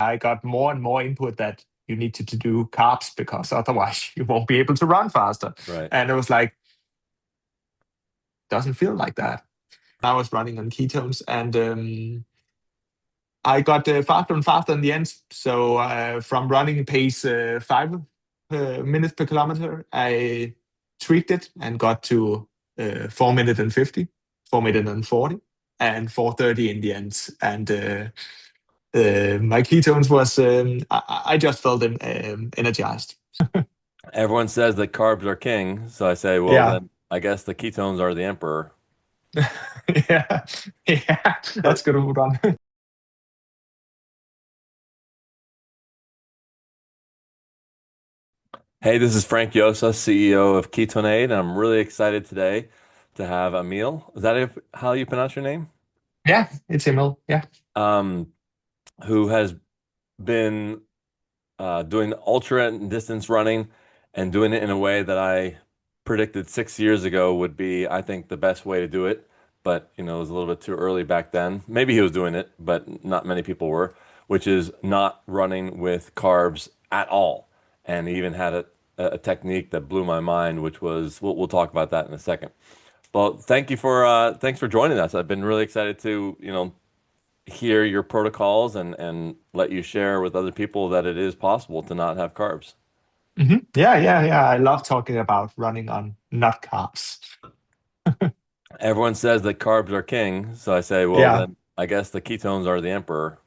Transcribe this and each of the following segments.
I got more and more input that you need to do carbs because otherwise you won't be able to run faster. Right. And it was like, doesn't feel like that. I was running on ketones, and I got faster and faster in the end. So from running pace 5 minutes per kilometer, I tweaked it and got to 4 minutes and 50, 4 minutes and 40, and 4:30 in the end. And my ketones was I just felt energized. Everyone says that carbs are king, so I say, well, Yeah, then I guess the ketones are the emperor. yeah, yeah. That's good one. Hey, this is Frank Yosa, CEO of KetoneAid, and I'm really excited today to have Emil. Is that how you pronounce your name? Yeah, it's Emil. Yeah. Um, who has been doing ultra distance running and doing it in a way that I predicted 6 years ago would be, I think, the best way to do it. But, it was a little bit too early back then. Maybe he was doing it, but not many people were, which is not running with carbs at all. And he even had a technique that blew my mind, which was, we'll talk about that in a second. Well, thanks for joining us. I've been really excited to, hear your protocols and let you share with other people that it is possible to not have carbs. Yeah, yeah, yeah. I love talking about running on nut carbs. Everyone says that carbs are king, so I say, well, Yeah, then I guess the ketones are the emperor.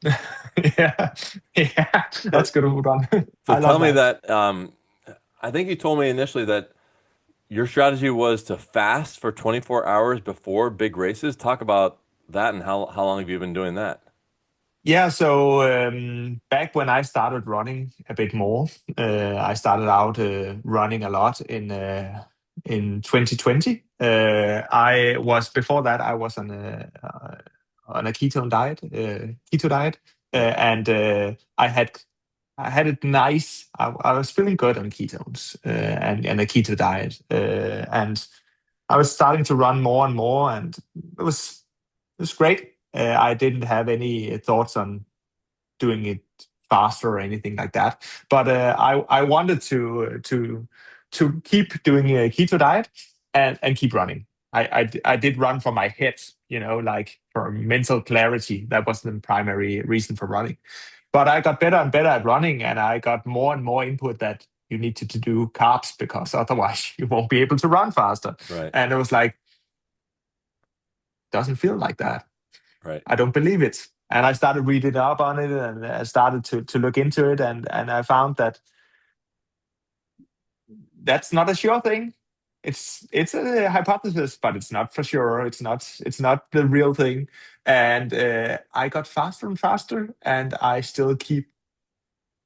yeah, yeah. So, That's good one. so I tell love me that. that I think you told me initially that your strategy was to fast for 24 hours before big races. Talk about that and how long have you been doing that? Yeah, so back when I started running a bit more, I started out running a lot in 2020. I was before that I was on a ketone diet, keto diet, Right. and I had it nice. I was feeling good on ketones and a keto diet, and I was starting to run more and more, and it was great. I didn't have any thoughts on doing it faster or anything like that, but I wanted to keep doing a keto diet and keep running. I did run for my head, like for mental clarity. That was the primary reason for running. But I got better and better at running, and I got more and more input that you need to do carbs because otherwise you won't be able to run faster. Right. And it was like, doesn't feel like that. Right. I don't believe it. And I started reading up on it, and I started to look into it, and I found that that's not a sure thing. It's a hypothesis, but it's not for sure. It's not the real thing. And I got faster and faster, and I still keep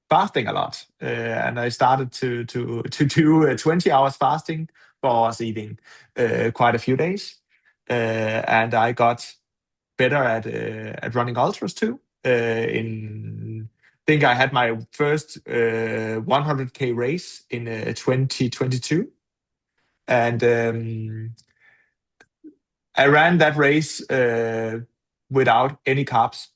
fasting a lot. And I started to do 20 hours fasting for us eating quite a few days. And I got better at running ultras too. In think I had my first 100K race in 2022, and I ran that race without any carbs,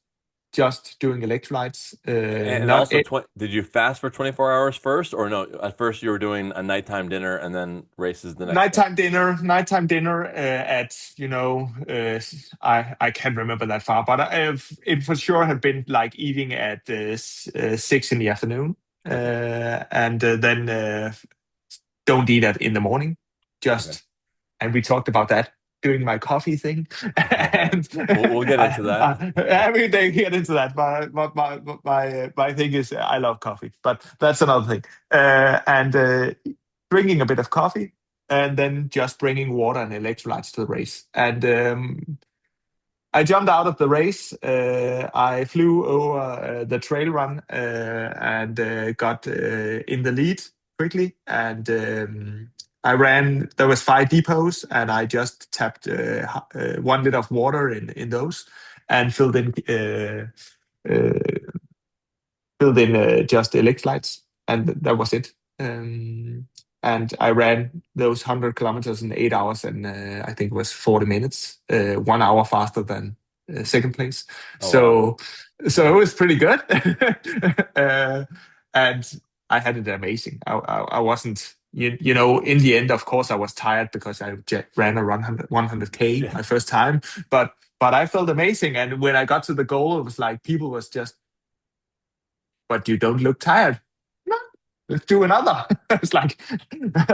just doing electrolytes. And Not also, did you fast for 24 hours first, or no? At first, you were doing a nighttime dinner and then races the next day. nighttime dinner at I can't remember that far, but it for sure had been like eating at 6 in the afternoon, Okay. and then don't eat in the morning, Okay. just. And we talked about that doing my coffee thing, and We'll get into that. every day get into that. My thing is I love coffee, but that's another thing. And drinking a bit of coffee, and then just bringing water and electrolytes to the race. And I jumped out of the race. I flew over the trail run and got in the lead quickly. And I ran. There was 5 depots, and I just tapped 1 liter of water in those, and uh, filled in just electrolytes, and that was it. And I ran those 100 kilometers in 8 hours, and I think it was 40 minutes, 1 hour faster than second place. Oh wow. So it was pretty good. uh, and I had it amazing. I wasn't, in the end, of course, I was tired because I ran a 100K Yeah. my first time, but I felt amazing. And when I got to the goal, it was like people was just, but you don't look tired. No, let's do another. It's like,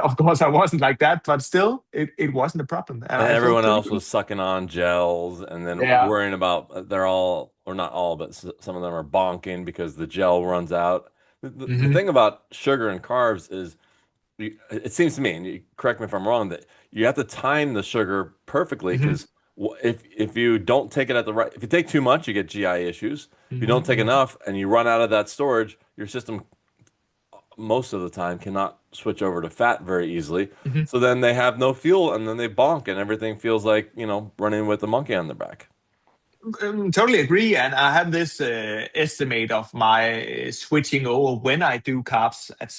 of course, I wasn't like that, but still, it wasn't a problem, and And I felt everyone pretty else good. was sucking on gels and then Yeah. worrying about they're all, or not all, but some of them are bonking because the gel runs out. The Hmm. thing about sugar and carbs is it seems to me, and you correct me if I'm wrong, that you have to time the sugar perfectly Hmm. because if you don't take it at the right, if you take too much, you get GI issues. If you don't take Hmm. enough and you run out of that storage, your system most of the time cannot switch over to fat very easily. Hmm. So then they have no fuel and then they bonk and everything feels like, running with a monkey on their back. Totally agree. And I have this estimate of my switching over when I do carbs at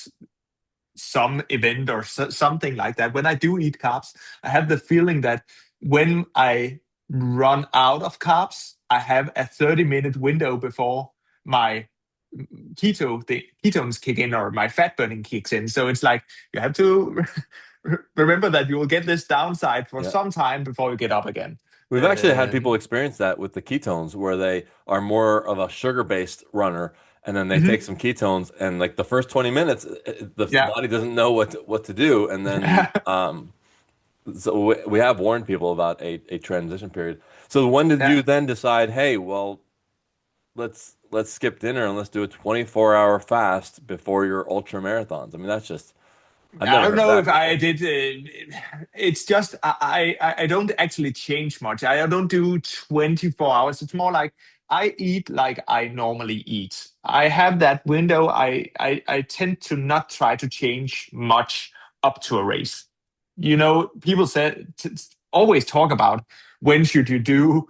some event or something like that. When I do eat carbs, I have the feeling that when I run out of carbs, I have a 30-minute window before my the ketones kick in or my fat burning kicks in. So it's like you have to remember that you will get this downside for Yeah. some time before you get up again. We've actually had people Um, experience that with the ketones where they are more of a sugar-based runner and then they take mhm. some ketones and like the first 20 minutes the Yeah. body doesn't know what to do and then so we have warned people about a transition period. So when did Yeah. you then decide, hey, well, let's skip dinner and let's do a 24-hour fast before your ultra marathons? I mean, that's just I've I never don't heard know that if I before. did. It's just I don't actually change much. I don't do 24 hours. It's more like I eat like I normally eat. I have that window. I tend to not try to change much up to a race. People always talk about when should you do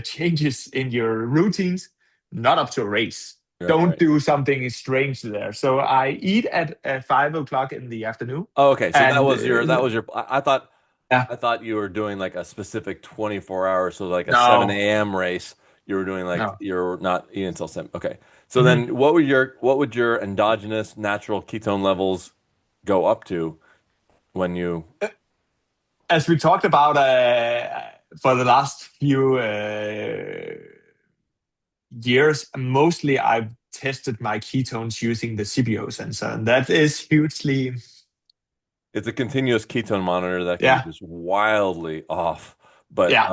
changes in your routines, not up to a race. Right, Don't right. do something strange there. So I eat at 5 o'clock in the afternoon, Oh, okay. So that and was your yeah, I thought you were doing like a specific 24 hours, so like a 7 no, a.m. race. You were doing like no. you're not eating until 7. Okay. So Mhm. then what would your endogenous natural ketone levels go up to when you As we talked about for the last few years, mostly I've tested my ketones using the CBO sensor, and that is hugely, it's a continuous ketone monitor that can be yeah, just wildly off. But yeah.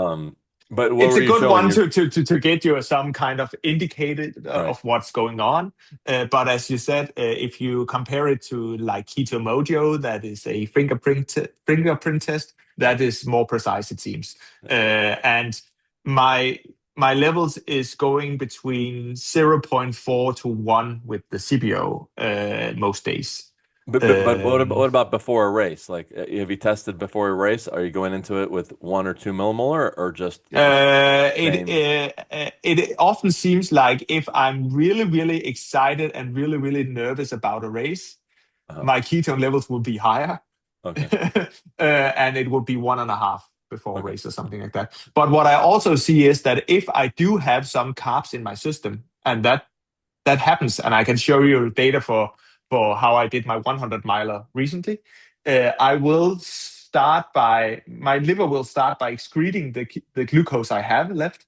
what It's were a you good showing? one You're to get you some kind of indicator right. of what's going on. But as you said, if you compare it to like Keto Mojo, that is a fingerprint test, that is more precise, it seems. And my my levels is going between 0.4 to 1 with the CBO most days. But Um, what about before a race? Like, have you tested before a race? Are you going into it with 1 or 2 millimolar, or just same? it often seems like if I'm really, really excited and really, really nervous about a race, Uh, my ketone levels will be higher, okay, and it would be 1.5 before a okay, race or something like that. But what I also see is that if I do have some carbs in my system, and that happens, and I can show you data for how I did my 100 miler recently. I will start by my liver will start by excreting the glucose I have left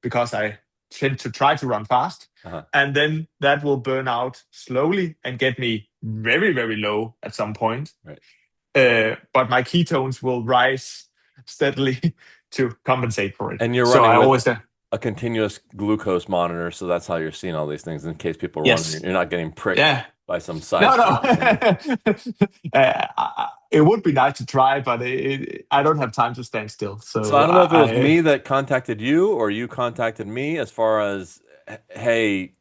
because I tend to try to run fast, uh-huh, and then that will burn out slowly and get me very very low at some point. right. But my ketones will rise steadily to compensate for it. And you're So running I with always a continuous glucose monitor, so that's how you're seeing all these things in case people are wondering. yes, You're not getting pricked yeah. by some No, side no. stream or something. It would be nice to try, but I don't have time to stand still. So I So don't know if it was me that contacted you or you contacted me as far as, hey,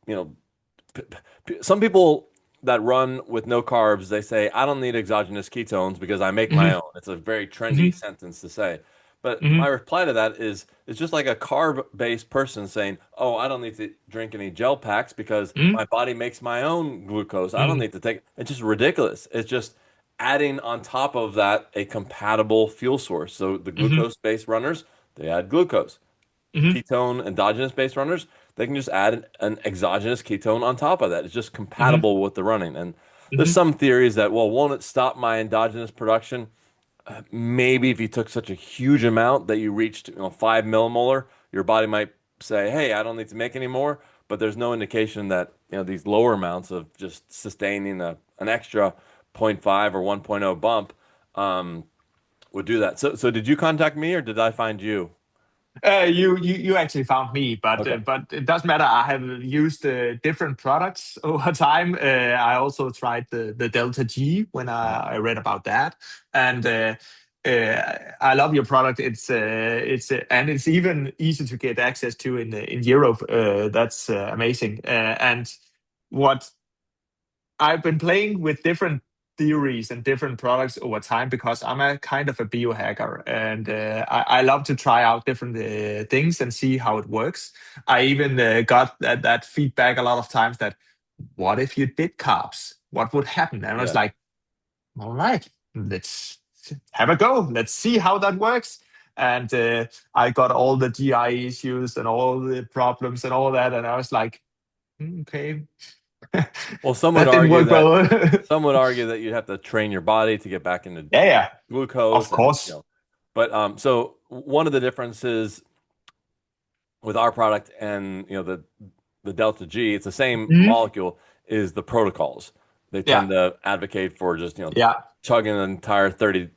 some people that run with no carbs, they say, I don't need exogenous ketones because I make my Mhm, own. It's a very trendy mhm, sentence to say. But my mhm, reply to that is it's just like a carb-based person saying, oh, I don't need to drink any gel packs because mhm, my body makes my own glucose. I don't mhm, need to take it's just ridiculous. It's just adding on top of that a compatible fuel source. So the mhm, glucose-based runners, they add glucose. Hmm. ketone endogenous based runners, they can just add an exogenous ketone on top of that. It's just Hmm. compatible with the running. And there's Hmm. some theories that, well, won't it stop my endogenous production? Maybe if you took such a huge amount that you reached, 5 millimolar, your body might say, "Hey, I don't need to make any more." But there's no indication that, these lower amounts of just sustaining an extra zero point 0.5 or 1.0 bump um, would do that. So did you contact me or did I find you? You actually found me, Okay. but it doesn't matter. I have used different products over time. I also tried the Delta G when Mhm. I read about that, and I love your product. And it's even easy to get access to in Europe. That's amazing. And what I've been playing with different theories and different products over time because I'm a kind of a biohacker and I love to try out different things and see how it works. I even got that feedback a lot of times that what if you did carbs? What would happen? And I was Yeah. like, all right, let's have a go. Let's see how that works. And I got all the GI issues and all the problems and all that. And I was like, okay, Well, some would that didn't argue work that well. you'd have to train your body to get back into Yeah, yeah, of glucose and course. but so one of the differences with our product and the Delta G, it's the same Mhm. molecule, is the protocols. They Yeah, tend to advocate for just, yeah, chugging an entire $30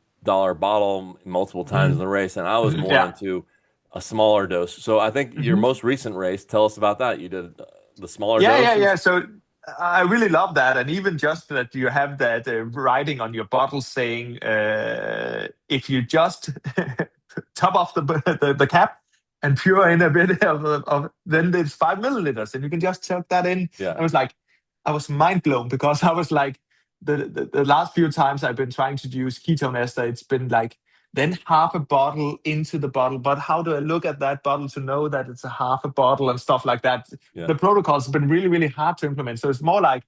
bottle multiple times in mhm, the race. And I was mhm, more yeah, into a smaller dose. So I think your mhm. most recent race, tell us about that. You did the smaller Yeah, yeah, doses. yeah. So I really love that, and even just that you have that writing on your bottle saying if you just top off the cap and pour in a bit of then it's 5 milliliters, and you can just chug that in. Yeah. I was like, I was mind blown because I was like, the last few times I've been trying to use ketone ester, it's been like then half a bottle into the bottle. But how do I look at that bottle to know that it's a half a bottle and stuff like that? Yeah. The protocols have been really, really hard to implement. So it's more like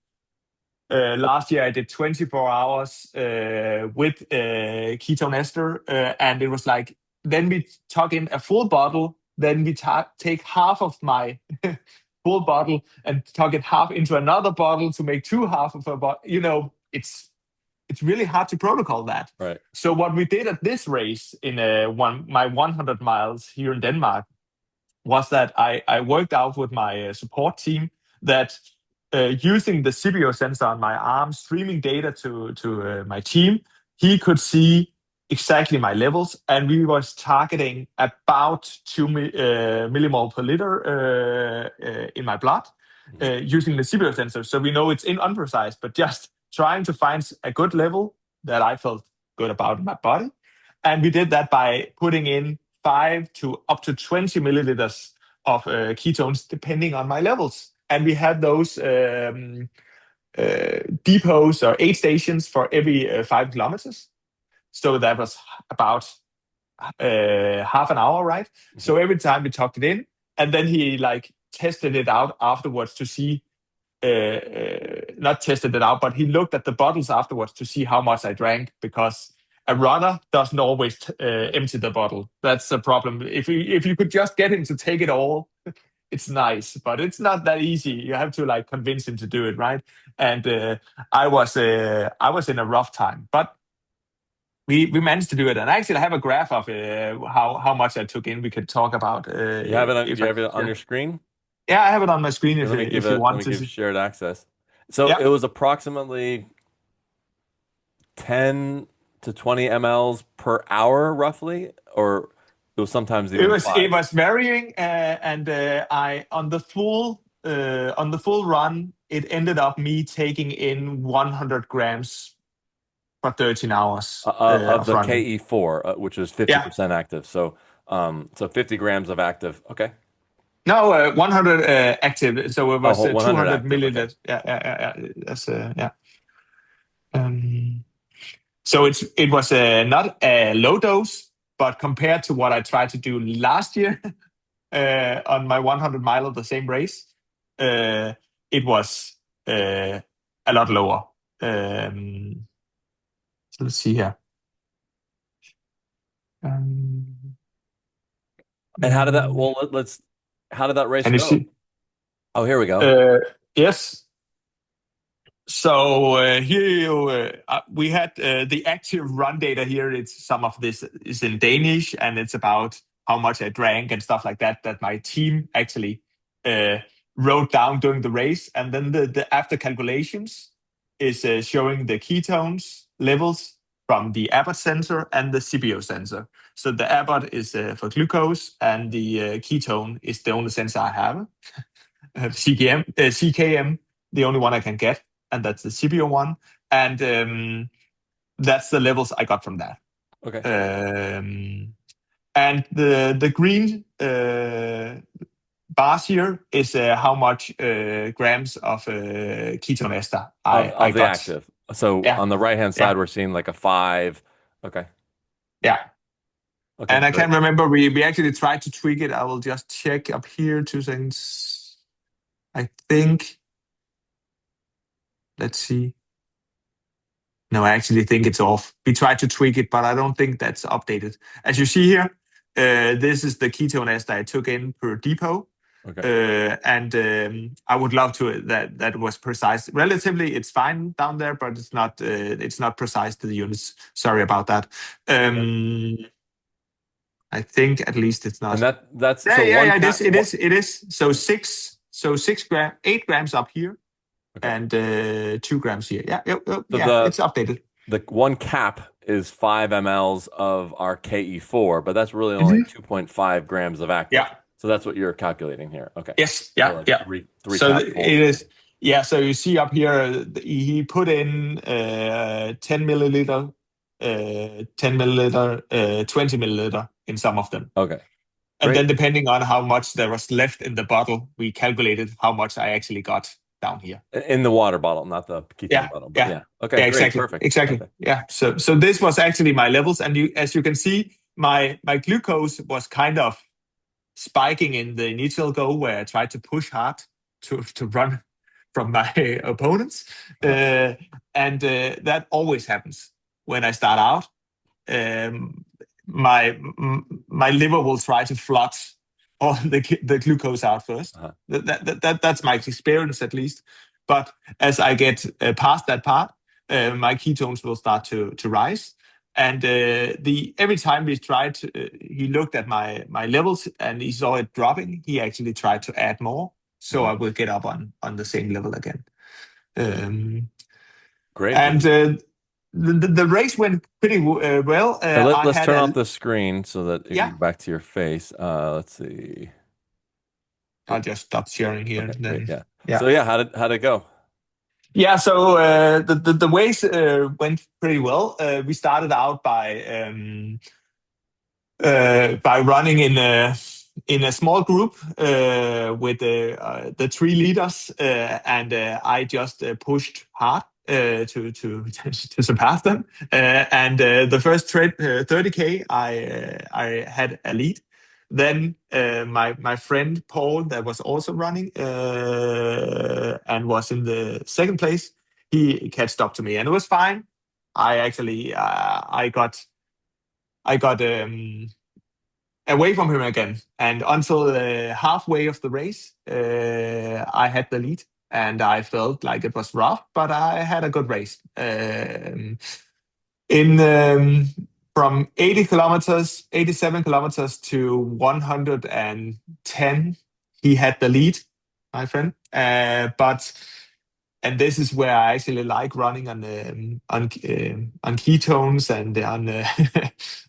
last year I did 24 hours with ketone ester, and it was like then we tuck in a full bottle, then we take half of my full bottle and tuck it half into another bottle to make two half of a bottle. It's really hard to protocol that. Right. So what we did at this race in my 100 miles here in Denmark was that I worked out with my support team that using the Cibio sensor on my arm, streaming data to my team, he could see exactly my levels, and we was targeting about 2 millimole per liter in my blood Mhm. using the Cibio sensor. So we know it's imprecise, but just trying to find a good level that I felt good about in my body. And we did that by putting in 5 to up to 20 milliliters of ketones, depending on my levels. And we had those depots or aid stations for every 5 kilometers. So that was about half an hour, right? Mhm. So every time we tucked it in, and then he like tested it out afterwards to see not tested it out, but he looked at the bottles afterwards to see how much I drank because a runner doesn't always empty the bottle. That's the problem. If you could just get him to take it all, it's nice, but it's not that easy. You have to like convince him to do it, right? And I was in a rough time, but we managed to do it. And actually, I have a graph of how much I took in. We could talk about You have it on, if you I have it on yeah. your screen? Yeah, I have it on my screen Here, if you let want me to give see. shared access. So Yeah. it was approximately 10 to 20 mLs per hour, roughly, or it was sometimes It even was it five. was varying, and I on the full run, it ended up me taking in 100 grams for 13 hours Of of the running. KE4, which is Yeah, 50% active. So 50 grams of active. Okay. no, 100 active, so it Oh, was 100 200 active. Okay. milliliters. Yeah, yeah, yeah, yeah. That's yeah. Um, so it was not a low dose, but compared to what I tried to do last year, on my 100 mile of the same race, uh, it was a lot lower. Um, so let's see here. Um, And how did that, Mm, well, let's, how did that race can you go? see? Oh, here we go. Uh, yes. So here we had the active run data here. It's some of this is in Danish, and it's about how much I drank and stuff like that. That my team actually uh, wrote down during the race, and then the after calculations is showing the ketones levels from the Abbott sensor and the CPO sensor. So the Abbott is for glucose, and the ketone is the only sensor I have. CKM, the only one I can get, and that's the CPO one, and that's the levels I got from that. Okay. Um, and the green bars here is how much grams of ketone ester I Of the got. active. So Yeah, on the right-hand yeah, side, we're seeing like a 5. Okay. yeah. Okay, And I great. can't remember. We actually tried to tweak it. I will just check up here 2 seconds. I think. Let's see. No, I actually think it's off. We tried to tweak it, but I don't think that's updated. As you see here, this is the ketone ester I took in per depot. Okay. And I would love to that was precise. Relatively, it's fine down there, but it's not precise to the units. Sorry about that. Okay. Um, I think at least it's And not. that's Yeah, so yeah, one yeah. It is. cat It what is. It is. So 6 gram, 8 grams up here, okay. and 2 grams here. Yeah, yep, yep, So yeah. It's updated. the one cap is 5 mLs of our KE4, but that's really only Mhm. 2.5 grams of active. Yeah. So that's what you're calculating here. Okay. Yes, So yeah, like yeah. three So capfuls. it is, yeah. So you see up here, he put in 10 milliliter, 10 milliliter, 20 milliliter in some of them. Okay. And Great. then depending on how much there was left in the bottle, we calculated how much I actually got down here. In the water bottle, not the ketone Yeah, bottle, but yeah, yeah. Okay, yeah, great. exactly, Perfect. exactly. Okay. Yeah. So this was actually my levels, and as you can see, my glucose was kind of spiking in the initial go where I tried to push hard to run from my opponents. Uh-huh. And that always happens when I start out. Um, my liver will try to flood all the glucose out first. Uh-huh. That's my experience at least. But as I get past that part, my ketones will start to rise. And the every time we tried, he looked at my levels and he saw it dropping. He actually tried to add more, so Mhm. I will get up on the same level again. Um, Great. and the race went pretty well. So I let's had turn off a the screen so that you can yeah. go back to your face. Let's see. I'll just stop sharing here. Okay, great. Then Yeah. yeah, So yeah, how did it go? yeah. So the race went pretty well. We started out by running in a small group with the 3 leaders, and I just pushed hard to surpass them. And the first 30K, I had a lead. Then my friend Paul, that was also running and was in the second place, he catched up to me, and it was fine. I actually I got away from him again. And until halfway of the race, I had the lead and I felt like it was rough, but I had a good race. In From 80 kilometers, 87 kilometers to 110, he had the lead, my friend. But and this is where I actually like running on ketones and on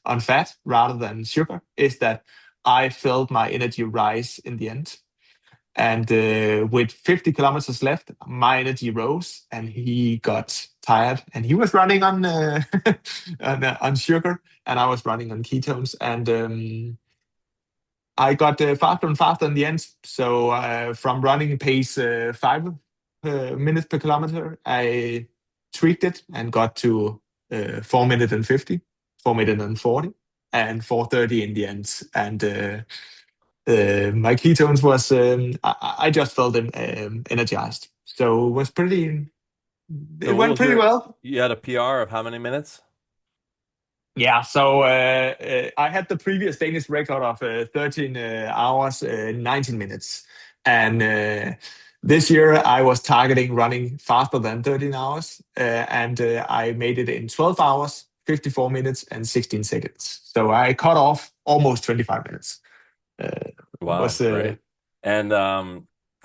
on fat rather than sugar. Is that I felt my energy rise in the end, and with 50 kilometers left, my energy rose, and he got tired, and he was running on on sugar, and I was running on ketones, and I got faster and faster in the end. So from running pace 5 minutes per kilometer, I tweaked it and got to 4 minutes and 50, 4 minutes and 40, and 4:30 in the end. And my ketones was I just felt energized. So So it what went was pretty well. you had a PR of how many minutes? Yeah, so I had the previous Danish record of 13 hours, 19 minutes. And this year I was targeting running faster than 13 hours. And I made it in 12 hours, 54 minutes, and 16 seconds. So I cut off almost 25 minutes. Wow, Was great. And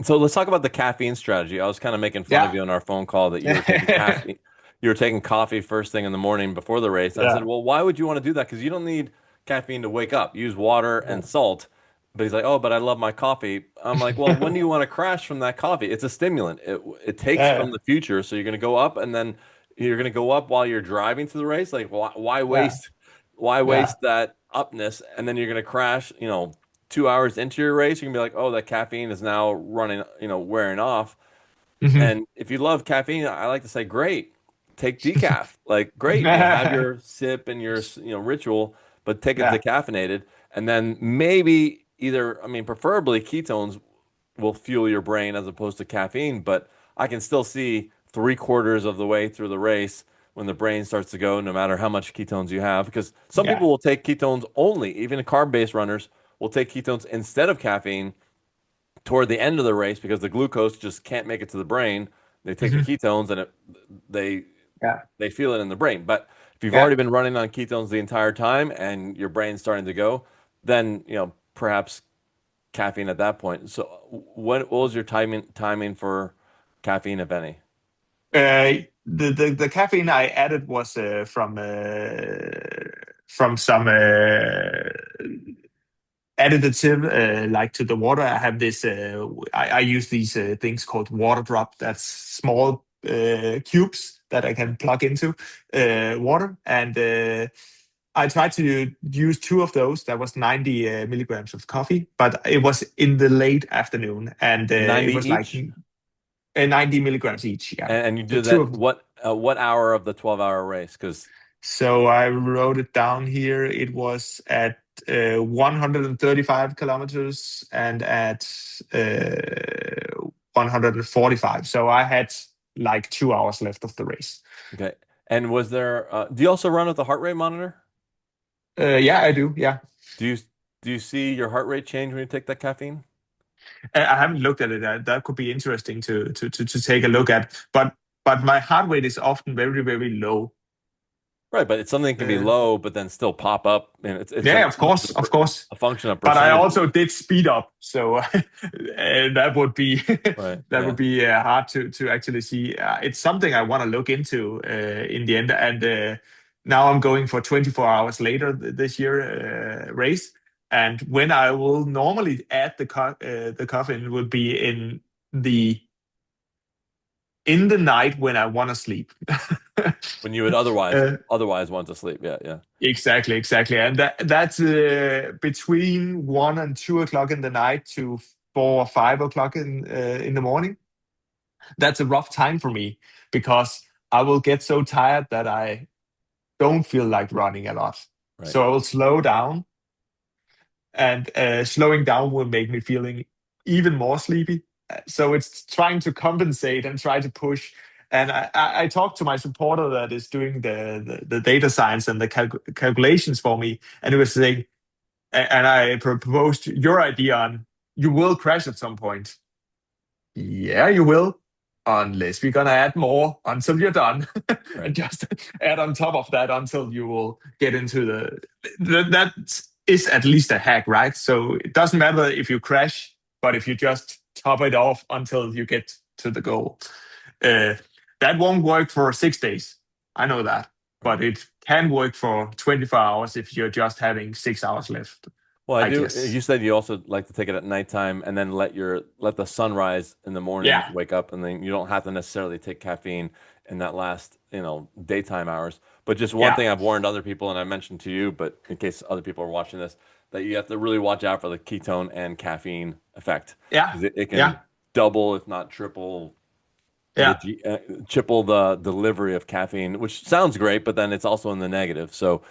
so let's talk about the caffeine strategy. I was kind of making fun of Yeah. you on our phone call that you were taking caffeine, you were taking coffee first thing in the morning before the race. I said, Yeah. well, why would you want to do that? Because you don't need caffeine to wake up. Use water and salt. But he's like, oh, but I love my coffee. I'm like, well, when do you want to crash from that coffee? It's a stimulant. It takes from Yeah. the future. So you're going to go up and then you're going to go up while you're driving to the race. Like, Yeah. why Yeah. waste that upness? And then you're going to crash, 2 hours into your race, you can be like, oh, that caffeine is now running, wearing off. Mhm. And if you love caffeine, I like to say, great, take decaf. Like, great, have your sip and your, ritual, but take it Yeah. decaffeinated. And then maybe either, I mean, preferably ketones will fuel your brain as opposed to caffeine. But I can still see 3/4 of the way through the race when the brain starts to go, no matter how much ketones you have, because some Yeah. people will take ketones only, even carb-based runners will take ketones instead of caffeine toward the end of the race because the glucose just can't make it to the brain. They take the Mhm. ketones and they Yeah. they feel it in the brain. But if you've Yeah. already been running on ketones the entire time and your brain's starting to go, then perhaps caffeine at that point. So what was your timing for caffeine, if any? The caffeine I added was from some additive like to the water. I have this. I use these things called water drop. That's small cubes that I can plug into water, and I tried to use two of those. That was 90 milligrams of coffee, but it was in the late afternoon, and it 90 was like each? 90 milligrams each. Yeah, And you the did two that of. what hour of the 12-hour race? Because So I wrote it down here. It was at 135 kilometers and at 145. So I had like 2 hours left of the race. okay. And was there do you also run with a heart rate monitor? Yeah, I do. Yeah. Do you do you see your heart rate change when you take that caffeine? I haven't looked at it. That could be interesting to take a look at. But my heart rate is often very, very low. Right, but it's something that can be Uh, low, but then still pop up, and yeah, of course, of course. a function of But I also percentages. did speed up, so that would be Right. that would Yeah. be hard to actually see. It's something I want to look into in the end. And now I'm going for 24 hours later this year race, and when I will normally add the coffin would be the in the night when I want to sleep. When you would otherwise uh, otherwise want to sleep. Yeah. Yeah. Exactly, exactly, and that's between 1 and 2 o'clock in the night to 4 or 5 o'clock in the morning. That's a rough time for me because I will get so tired that I don't feel like running a lot. Right. So I will slow down, and slowing down will make me feeling even more sleepy. So it's trying to compensate and try to push. And I talked to my supporter that is doing the data science and the calculations for me, and it was saying, and I proposed your idea on you will crash at some point. Yeah, you will, unless we're gonna add more until you're done, and Right. just add on top of that until you will get into that is at least a hack, right? So it doesn't matter if you crash, but if you just top it off until you get to the goal. Uh, that won't work for 6 days. I know that, Right. but it can work for 24 hours if you're just having 6 hours left, Well, I I do. guess. You said you also like to take it at nighttime and then let the sunrise in the morning Yeah, wake up, and then you don't have to necessarily take caffeine in that last, daytime hours. But just one yeah, thing I've warned other people, and I mentioned to you, but in case other people are watching this, that you have to really watch out for the ketone and caffeine effect yeah, because it yeah, can double, if not triple, the yeah. G, triple the delivery of caffeine, which sounds great, but then it's also in the negative. So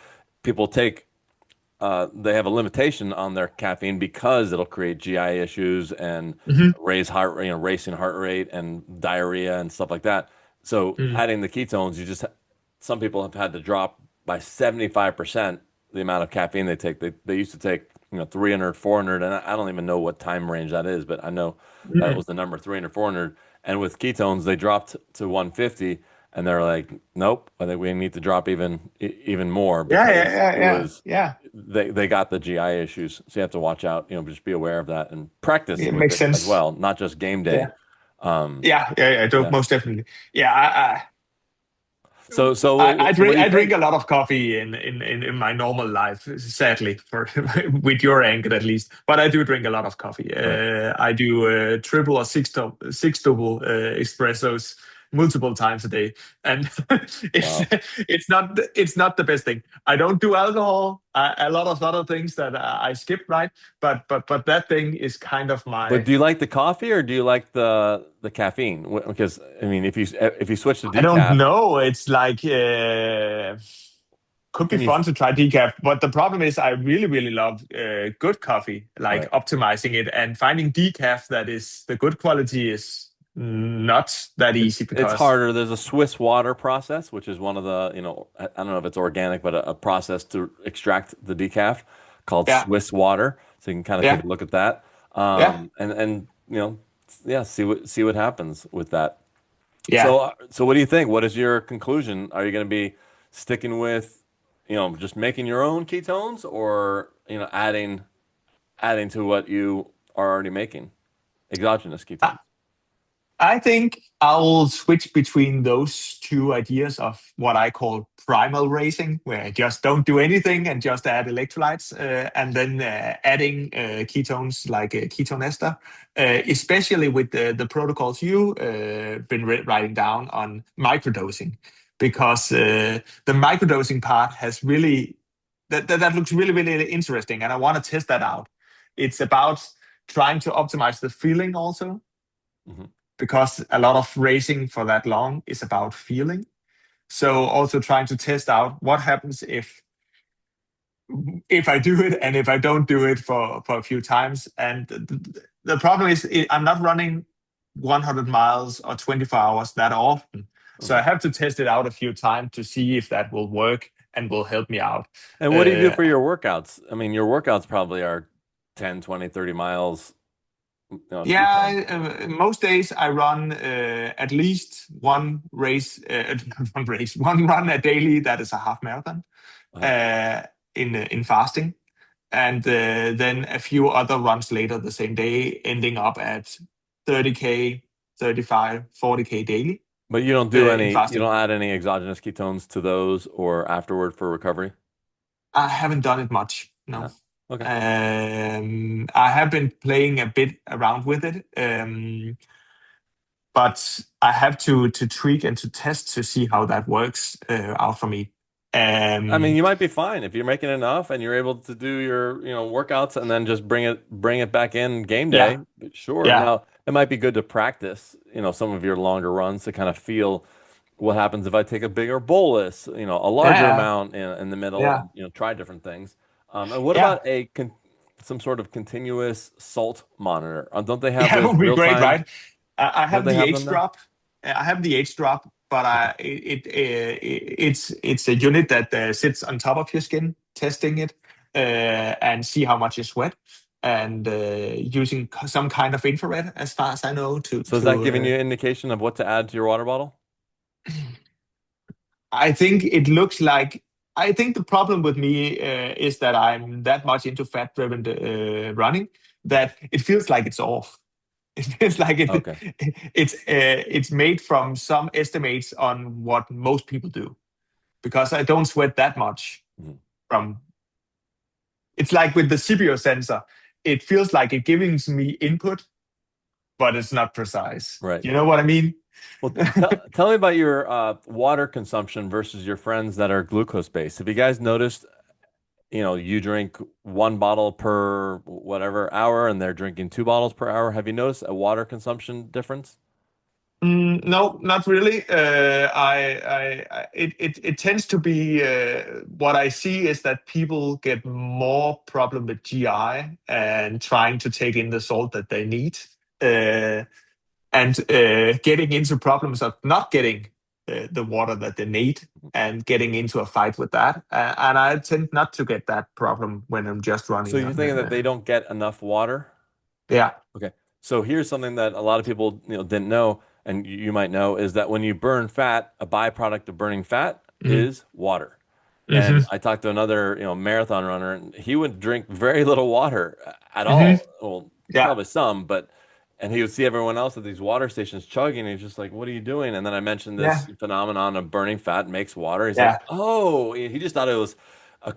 people they have a limitation on their caffeine because it'll create GI issues and Hmm. raise racing heart rate and diarrhea and stuff like that. So Mm. adding the ketones, some people have had to drop by 75% the amount of caffeine they take. They used to take, 300, 400, and I don't even know what time range that is, but I know that Mm. was the number 300, 400. And with ketones, they dropped to 150, and they're like, nope, I think we need to drop even more Yeah, yeah, because yeah, it yeah, was yeah. they got the GI issues. So you have to watch out, just be aware of that and practice It with makes it as sense. well, not just game Yeah, day. Um, yeah, yeah, yeah. yeah. Most definitely. Yeah, So I what drink do you think? a lot of coffee in my normal life, sadly, for with your angle at least. But I do drink a lot of coffee. Right. I do triple or six double espressos multiple times a day, and it's Wow. it's not the best thing. I don't do alcohol. A lot of other things that I skip, right? But that thing is kind of But my. do you like the coffee or do you like the caffeine? Because I mean, if you switch to I don't decaf, know. It's like. Could be can you? fun to try decaf, but the problem is I really, really love good coffee, like Right. optimizing it and finding decaf that is the good quality is not that easy It's because harder. There's a Swiss water process, which is one of the, I don't know if it's organic, but a process to extract the decaf called yeah, Swiss water. So you can kind of take yeah, a look at that. yeah, And yeah, see what happens with that. yeah. So what do you think? What is your conclusion? Are you going to be sticking with, just making your own ketones or, adding to what you are already making, exogenous ketones? I think I'll switch between those two ideas of what I call primal racing, where I just don't do anything and just add electrolytes, and then adding ketones like ketone ester, especially with the protocols you been writing down on microdosing, because the microdosing part has really that looks really really interesting, and I want to test that out. It's about trying to optimize the feeling also Hmm. because a lot of racing for that long is about feeling. So also trying to test out what happens if I do it and if I don't do it for a few times. And the problem is I'm not running 100 miles or 24 hours that often. So I Hmm. have to test it out a few times to see if that will work and will help me out. And what do you do Uh, for your workouts? I mean, your workouts probably are 10, 20, 30 miles, a few times. Yeah, most days I run at least one race, one run a daily that is a half marathon Uh-huh. uh, in fasting, and then a few other runs later the same day, ending up at 30K, 35, 40K daily But in you fasting. don't add any exogenous ketones to those or afterward for recovery? I haven't done it much, no. Uh-huh. Okay. I have been playing a bit around with it. But I have to tweak and to test to see how that works out for me. I mean, Um, you might be fine if you're making enough and you're able to do your, workouts and then just bring it back in game yeah, day. Sure. yeah, Now, it might be good to practice, some of your longer runs to kind of feel what happens if I take a bigger bolus, a larger yeah, amount in the middle yeah, and, try different things. And what yeah, about some sort of continuous salt monitor? Don't they have yeah. It those would be real great, time? right? I Don't have they the have them H now? drop. I have the H drop, but Okay. it's a unit that sits on top of your skin, testing it and see how much you sweat, and using some kind of infrared, as far as I know, So is that giving you an indication of what to add to your water bottle? I think it looks like. I think the problem with me is that I'm that much into fat-driven running that it feels like it's off. It feels like Okay. it's made from some estimates on what most people do because I don't sweat that much Mhm. from. It's like with the CPO sensor, it feels like it giving me input, but it's not precise. Right. You know what I mean? Well, tell me about your water consumption versus your friends that are glucose based. Have you guys noticed, you drink one bottle per whatever hour and they're drinking two bottles per hour? Have you noticed a water consumption difference? No, not really. It tends to be what I see is that people get more problem with GI and trying to take in the salt that they need, and getting into problems of not getting. the water that they need and getting into a fight with that. And I tend not to get that problem when I'm just So running you're on. thinking that they don't get enough water? Yeah. Okay. So here's something that a lot of people, didn't know, and you might know, is that when you burn fat, a byproduct of burning fat Mm-hmm. is water. And Mm-hmm. I talked to another, marathon runner, and he would drink very little water at Mm-hmm. all. Well, Yeah. probably some, but and he would see everyone else at these water stations chugging, and he's just like, "What are you doing?" And then I mentioned this Yeah. phenomenon of burning fat makes water. He's like, Yeah. "Oh," he just thought it was a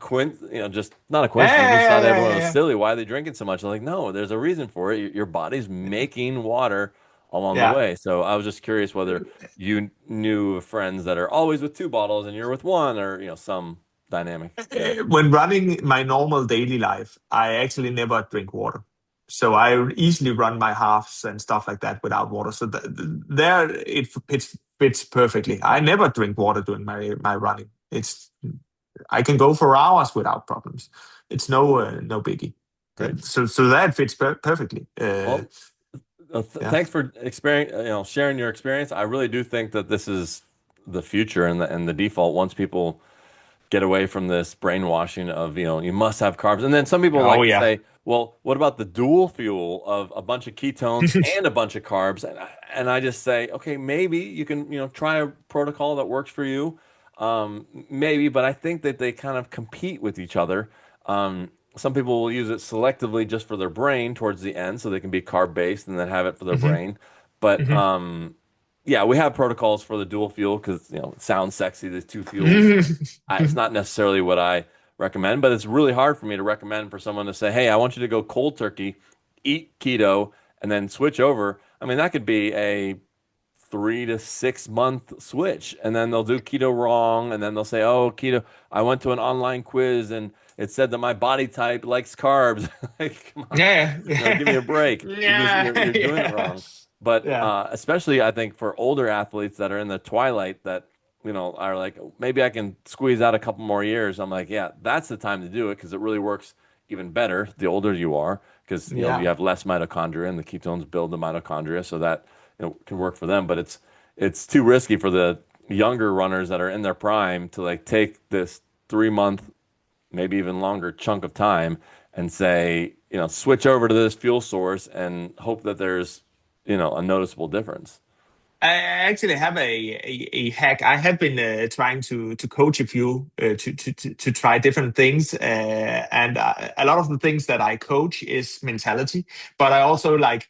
just not a Yeah. coincidence. He just Yeah. thought Yeah. everyone Yeah. was Yeah. silly. Why are they drinking so much? I'm like, no, there's a reason for it. Your body's making water along the Yeah. way. So I was just curious whether you knew friends that are always with two bottles and you're with one, or some dynamic there. When running my normal daily life, I actually never drink water. So I easily run my halves and stuff like that without water. So there it fits perfectly. I never drink water during my running. It's I can go for hours without problems. It's no biggie. Great. So that fits perfectly. Well, Yeah. thanks for sharing your experience. I really do think that this is the future and the default once people get away from this brainwashing of, you must have carbs. And then some people Oh like to yeah. say, well, what about the dual fuel of a bunch of ketones and a bunch of carbs? And I just say, okay, maybe you can, try a protocol that works for you. Maybe, but I think that they kind of compete with each other. Some people will use it selectively just for their brain towards the end so they can be carb based and then have it for their Mhm, brain. But mhm. yeah, we have protocols for the dual fuel because it sounds sexy, the two fuels. It's not necessarily what I recommend, but it's really hard for me to recommend for someone to say, "Hey, I want you to go cold turkey, eat keto, and then switch over." I mean, that could be a 3 to 6 month switch, and then they'll do keto wrong, and then they'll say, "Oh, keto. I went to an online quiz and it said that my body type likes carbs." Like, come on, Yeah, give me yeah, a break. yeah, You're doing it yeah, wrong. But yeah, especially, I think for older athletes that are in the twilight that are like, maybe I can squeeze out a couple more years. I'm like, yeah, that's the time to do it because it really works even better the older you are because you yeah. have less mitochondria and the ketones build the mitochondria, so that can work for them. But it's too risky for the younger runners that are in their prime to like take this 3 month, maybe even longer chunk of time and say, switch over to this fuel source and hope that there's, a noticeable difference. I actually have a hack. I have been trying to coach a few to try different things, and a lot of the things that I coach is mentality. But I also like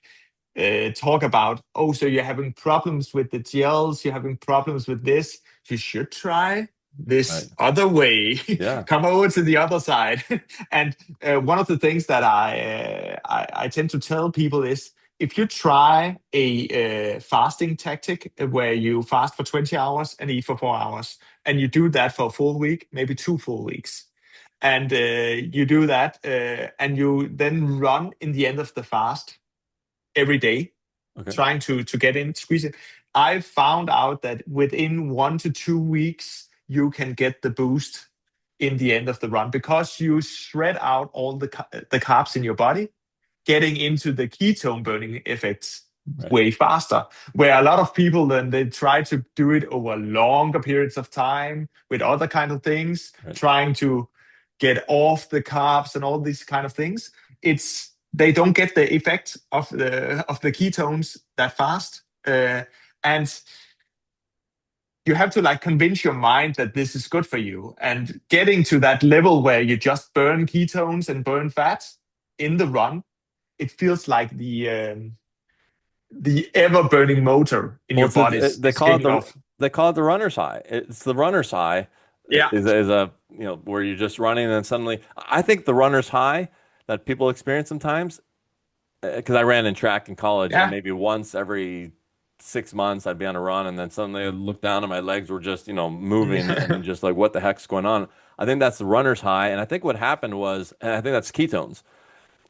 talk about, oh, so you're having problems with the gels, you're having problems with this. You should try Right. this other way. Yeah. Come over to the other side. And one of the things that I tend to tell people is if you try a fasting tactic where you fast for 20 hours and eat for 4 hours, and you do that for a full week, maybe 2 full weeks, and you do that, and you then run in the end of the fast every day, Okay. trying to get in, squeeze it. I found out that within 1 to 2 weeks, you can get the boost in the end of the run because you shred out all the carbs in your body, getting into the ketone burning effects Right. way faster. Where a lot of people then they try to do it over longer periods of time with other kind of things, Right. trying to get off the carbs and all these kind of things. It's they don't get the effect of the ketones that fast, and you have to like convince your mind that this is good for you. And getting to that level where you just burn ketones and burn fat in the run, it feels like the ever burning motor in Well, your body they is call it kicking off. the runner's high. It's the runner's high Yeah, is a where you're just running and then suddenly I think the runner's high that people experience sometimes because I ran in track in college and yeah. maybe once every 6 months I'd be on a run and then suddenly I'd look down and my legs were just moving and just like what the heck's going on. I think that's the runner's high and I think what happened was and I think that's ketones.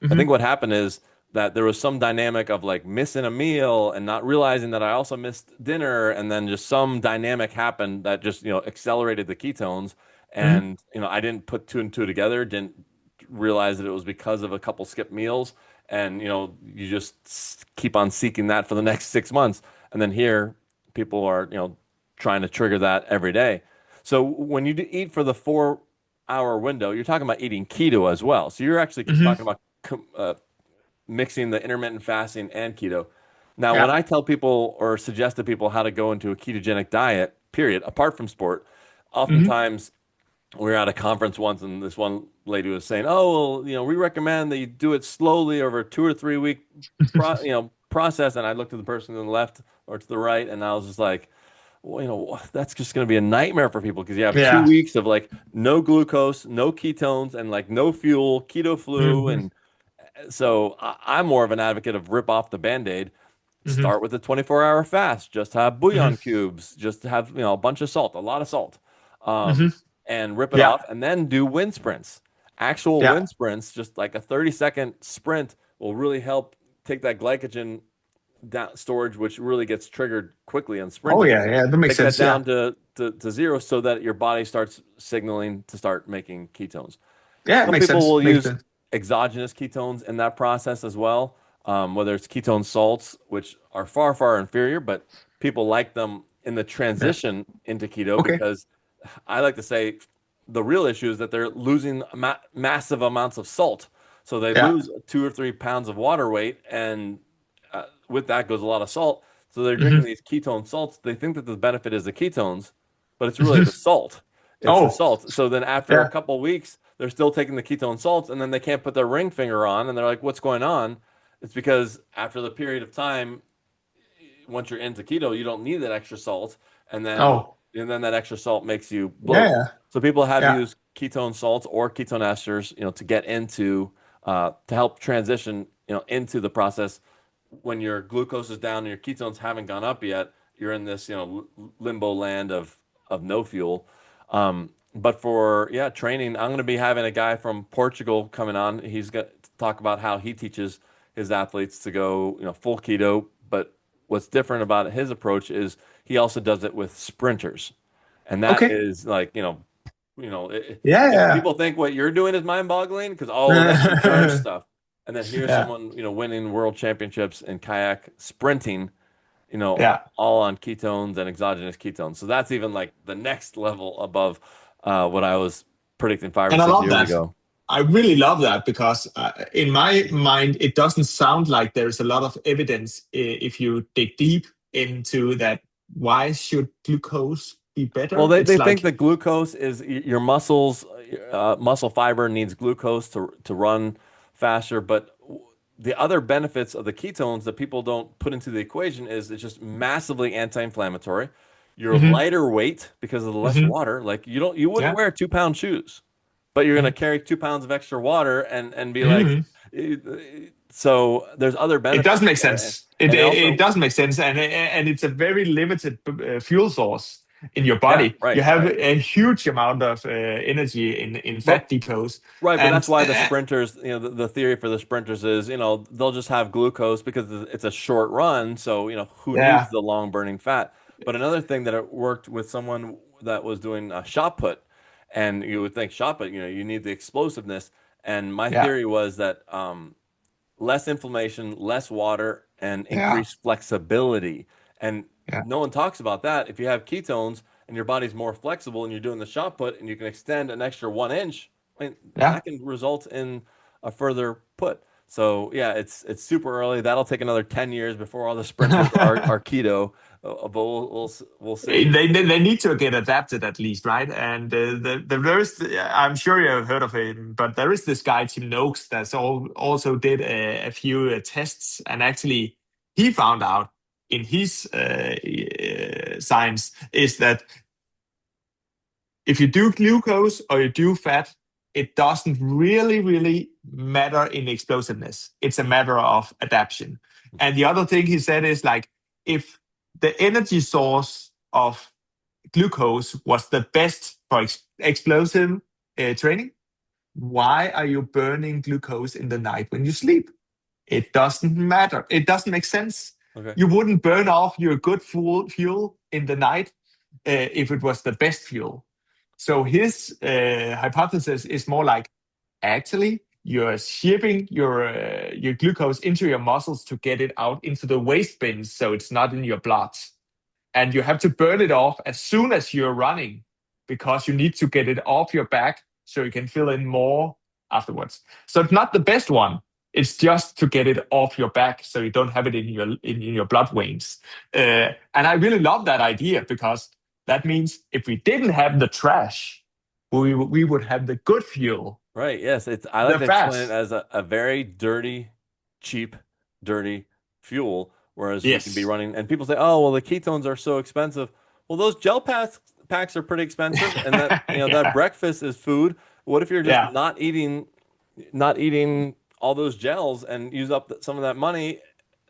I think Hmm. what happened is that there was some dynamic of like missing a meal and not realizing that I also missed dinner, and then just some dynamic happened that just accelerated the ketones, Hmm. and I didn't put two and two together, didn't realize that it was because of a couple skipped meals, and you just keep on seeking that for the next 6 months, and then here people are trying to trigger that every day. So when you eat for the 4 hour window, you're talking about eating keto as well. So you're actually talking Hmm. about mixing the intermittent fasting and keto. Now, when Yeah. I tell people or suggest to people how to go into a ketogenic diet, period, apart from sport, Hmm. oftentimes we were at a conference once and this one lady was saying, "Oh, well, we recommend that you do it slowly over a 2 or 3 week process." And I looked at the person to the left or to the right and I was just like, well, that's just going to be a nightmare for people because you have two Yeah. weeks of like no glucose, no ketones, and like no fuel, keto flu. Hmm. And so I'm more of an advocate of rip off the Band-Aid, Hmm. start with a 24-hour fast, just have Hmm. bouillon cubes, just have, a bunch of salt, a lot of salt, Hmm. and rip it Yeah. off, and then do wind sprints. Actual Yeah. wind sprints, just like a 30-second sprint, will really help take that glycogen down storage, which really gets triggered quickly on Oh sprinting. yeah. Yeah. That makes Take that sense. Yeah. down to zero so that your body starts signaling to start making ketones. Yeah. It Some makes people sense. will Makes use sense. exogenous ketones in that process as well, whether it's ketone salts, which are far, far inferior, but people like them in the Yeah. transition into keto Okay. because I like to say the real issue is that they're losing massive amounts of salt. So they Yeah. lose 2 or 3 pounds of water weight, and with that goes a lot of salt. So they're drinking Hmm. these ketone salts. They think that the benefit is the ketones, but it's really the Hmm. salt. It's the Oh. salt. So then after a Yeah. couple weeks, they're still taking the ketone salts, and then they can't put their ring finger on, and they're like, "What's going on?" It's because after the period of time, once you're into keto, you don't need that extra salt, and then Oh. that extra salt makes you Yeah. bloat. Yeah. So people have Yeah. used ketone salts or ketone esters, to get into to help transition, into the process when your glucose is down and your ketones haven't gone up yet. You're in this, limbo land of no fuel. But for training, I'm going to be having a guy from Portugal coming on. He's going to talk about how he teaches his athletes to go, full keto. But what's different about his approach is he also does it with sprinters, and that Okay. is like, Yeah. if Yeah. people think what you're doing is mind-boggling because that's endurance stuff, and then here's Yeah. someone, winning world championships in kayak sprinting, Yeah. all on ketones and exogenous ketones. So that's even like the next level above what I was predicting five or And I six love years that. ago. I really love that because in my mind, it doesn't sound like there's a lot of evidence if you dig deep into that. Why should glucose be Well, better? they It's think like, that glucose is your muscles, muscle fiber needs glucose to run faster. But the other benefits of the ketones that people don't put into the equation is it's just massively anti-inflammatory. You're hmm. lighter weight because of the less Hmm. water. Like you wouldn't Yeah. wear 2 pound shoes, but you're gonna Hmm. carry 2 pounds of extra water and be like, Hmm. eh, so there's other It does benefits make there, sense. It, and it it also, does make sense, and it's a very limited fuel source in your yeah, body. You right, have right. a huge amount of energy in But fat depots, Right, but and that's why the sprinters, the theory for the sprinters is, they'll just have glucose because it's a short run. So, who needs yeah. the long burning fat? But another thing that it worked with someone that was doing a shot put, and you would think shot put, you need the explosiveness. And my Yeah. theory was that less inflammation, less water, and Yeah. increased flexibility. And Yeah. no one talks about that. If you have ketones and your body's more flexible and you're doing the shot put and you can extend an extra 1 inch, I mean, Yeah. that can result in a further put. So yeah, it's super early. That'll take another 10 years before all the sprinters are keto. But we'll see. They need to get adapted at least, right? And there is I'm sure you have heard of him, but there is this guy Tim Noakes that's also did a few tests, and actually he found out in his science is that if you do glucose or you do fat, it doesn't really matter in explosiveness. It's a matter of adaptation. And the other thing he said is like if the energy source of glucose was the best for explosive training, why are you burning glucose in the night when you sleep? It doesn't matter. It doesn't make sense. Okay. You wouldn't burn off your good fuel in the night if it was the best fuel. So his hypothesis is more like actually you're shipping your glucose into your muscles to get it out into the waste bins, so it's not in your blood. and you have to burn it off as soon as you're running because you need to get it off your back so you can fill in more afterwards. So it's not the best one. It's just to get it off your back so you don't have it in your blood veins. And I really love that idea because that means if we didn't have the trash, we would have the good fuel, Right. Yes. I like the to explain it fats. as a very dirty, cheap, dirty fuel. Whereas you can be Yes. running, and people say, "Oh, well, the ketones are so expensive." Well, those packs are pretty expensive, and that Yeah. breakfast is food. What if you're just Yeah. not eating all those gels and use up some of that money?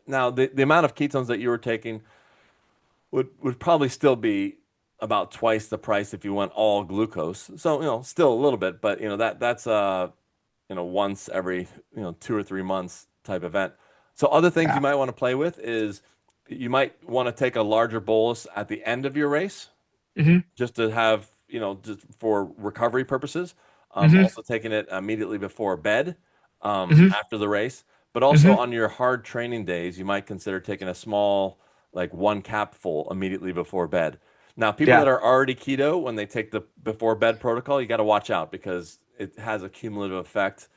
Now, the amount of ketones that you were taking would probably still be about twice the price if you went all glucose. So, still a little bit, but that's once every, 2 or 3 months type event. So other things you Yeah. might want to play with is you might want to take a larger bolus at the end of your race Hmm. just to have, just for recovery purposes. Hmm. Also taking it immediately before bed, Hmm. after the race, but also Hmm. on your hard training days, you might consider taking a small, like one capful immediately before bed. Now, people that Yeah. are already keto, when they take the before bed protocol, you got to watch out because it has a cumulative effect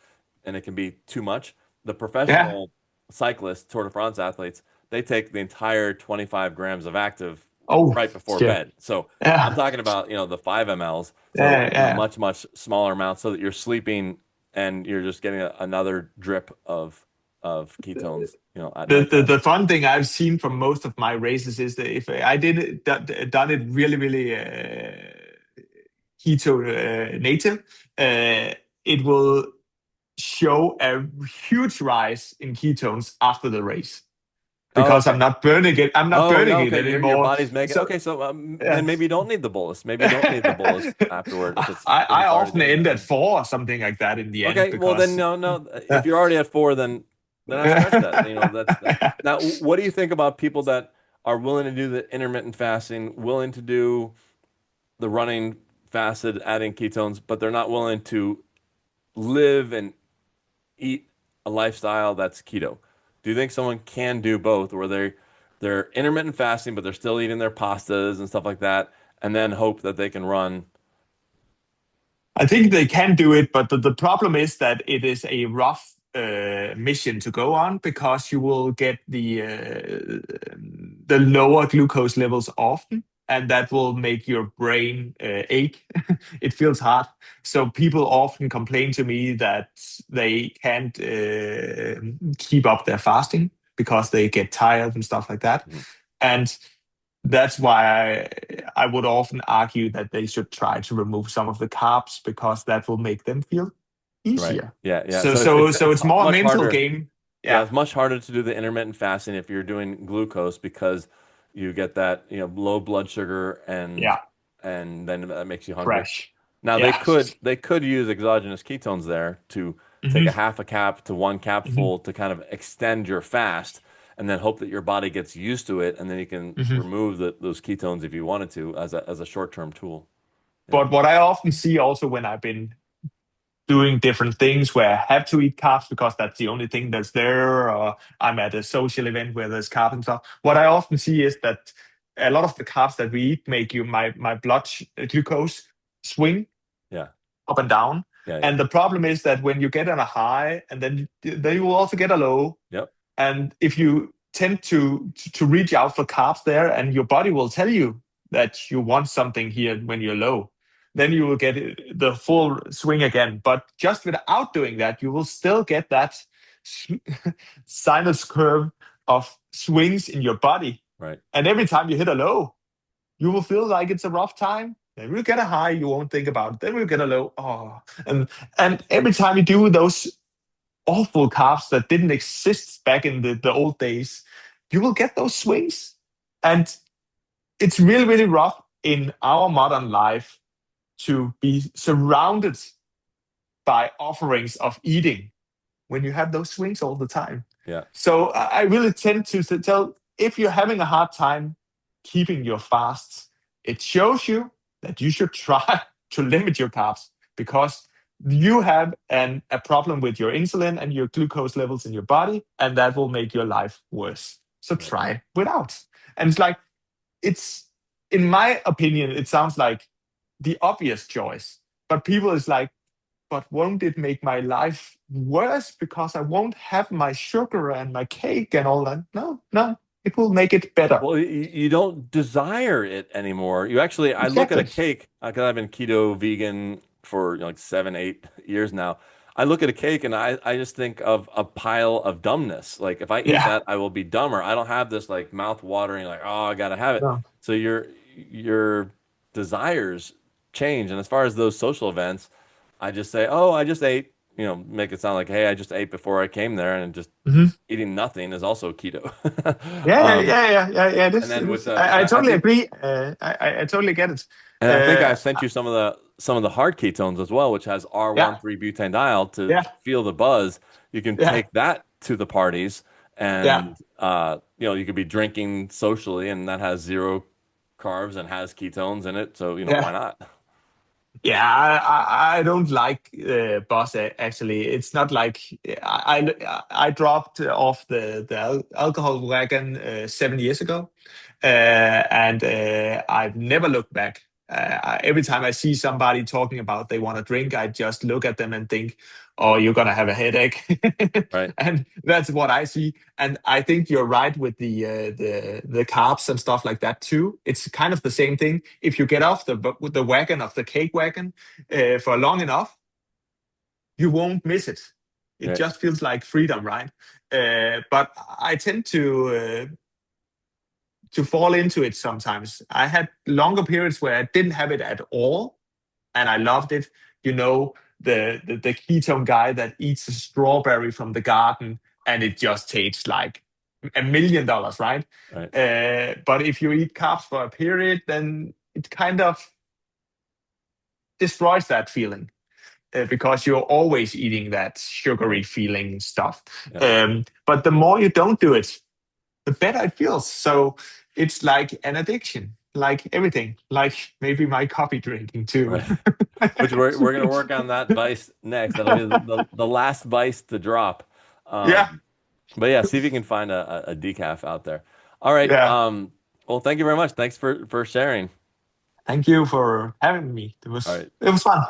and it can be too much. The Yeah. professional cyclists, Tour de France athletes, they take the entire 25 grams of active Oh, right before shit. bed. So I'm Yeah. talking about, the 5 mLs. So, Yeah. Yeah. much, much smaller amounts so that you're sleeping and you're just getting another drip of ketones, at The nighttime. fun thing I've seen from most of my races is that if I did it, done it really, really keto native, it will show a huge rise in ketones after the race Oh, because okay. I'm not burning it. I'm not Oh, yeah, burning it okay. Your anymore. body's making So okay. So yeah. then maybe you don't need the bolus. Maybe you don't need the bolus afterward if it's if I it's already often doing end that. at 4 or something like that in the end Okay, well then because no, no. uh, If you're already at 4, then I scratch that. That's that. Now, what do you think about people that are willing to do the intermittent fasting, willing to do the running fasted, adding ketones, but they're not willing to live and eat a lifestyle that's keto? Do you think someone can do both, where they're intermittent fasting, but they're still eating their pastas and stuff like that, and then hope that they can run? I think they can do it, but the problem is that it is a rough mission to go on because you will get the lower glucose levels often, and that will make your brain ache. It feels hard. So people often complain to me that they can't keep up their fasting because they get tired and stuff like that. Mhm. And that's why I would often argue that they should try to remove some of the carbs because that will make them feel Right. easier. Yeah, yeah. So So it's so it's so it's it's more a much mental harder. game. Yeah, Yeah, it's much harder to do the intermittent fasting if you're doing glucose because you get that, low blood sugar and yeah, then that makes you hungry. crash. Now they Yeah. could they could use exogenous ketones there to take Hmm. a half a cap to one Hmm. capful to kind of extend your fast and then hope that your body gets used to it and then you can Hmm. remove those ketones if you wanted to as a short-term tool. Yeah. But what I often see also when I've been doing different things where I have to eat carbs because that's the only thing that's there, or I'm at a social event where there's carbs and stuff. What I often see is that a lot of the carbs that we eat make you my blood glucose swing Yeah. up and down. Yeah, yeah. And the problem is that when you get on a high, and then you will also get a low. Yep. And if you tend to reach out for carbs there, and your body will tell you that you want something here when you're low, then you will get the full swing again. But just without doing that, you will still get that sinus curve of swings in your body. Right. And every time you hit a low, you will feel like it's a rough time. Then we'll get a high, you won't think about it. Then we'll get a low. Oh, and every time you do those awful carbs that didn't exist back in the old days, you will get those swings. And it's really, really rough in our modern life to be surrounded by offerings of eating when you have those swings all the time. Yeah. So I really tend to tell if you're having a hard time keeping your fasts, it shows you that you should try to limit your carbs because you have a problem with your insulin and your glucose levels in your body, and that will make your life worse. So Right. try without. And it's like it's in my opinion, it sounds like the obvious choice, but people is like, but won't it make my life worse because I won't have my sugar and my cake and all that? No, no, it will make it better. Well, you don't desire it anymore. You actually, I look at a Exactly. cake, because I've been keto vegan for like 7, 8 years now. I look at a cake and I just think of a pile of dumbness. Like if I eat Yeah. that, I will be dumber. I don't have this like mouth watering, like, oh, I gotta have it. No. So your desires change. And as far as those social events, I just say, oh, I just ate, make it sound like, hey, I just ate before I came there, and just Mhm. eating nothing is also keto. Yeah, Um, yeah, yeah, yeah, yeah. It and is. then It with is. I I totally think, agree. I totally get it. and I think I Uh, sent you some of the hard ketones as well, which has yeah, R1,3-butanediol to yeah, feel the buzz. You can yeah, take that to the parties, yeah. and you could be drinking socially, and that has zero carbs and has ketones in it. So why Yeah. not? Yeah, I don't like Boss actually. It's not like I dropped off the alcohol wagon 7 years ago, and I've never looked back. Every time I see somebody talking about they want to drink, I just look at them and think, "Oh, you're gonna have a headache," Right, and that's what I see. And I think you're right with the carbs and stuff like that too. It's kind of the same thing. If you get off the wagon of the cake wagon for long enough, you won't miss it. It right, just feels like freedom, right? But I tend to fall into it sometimes. I had longer periods where I didn't have it at all, and I loved it. You know, the ketone guy that eats a strawberry from the garden and it just tastes like $1 million, right? right, But if you eat carbs for a period, then it kind of destroys that feeling because you're always eating that sugary right. feeling stuff. Yeah, But the more you don't do it, the better it feels. So it's like an addiction, like everything, like maybe my coffee drinking too. right. Which we're gonna work on that vice next. That'll be the last vice to drop. Yeah, But yeah, see if you can find a decaf out there. All right. yeah. Well, thank you very much. Thanks for sharing. Thank you for having me. All right. It was fun.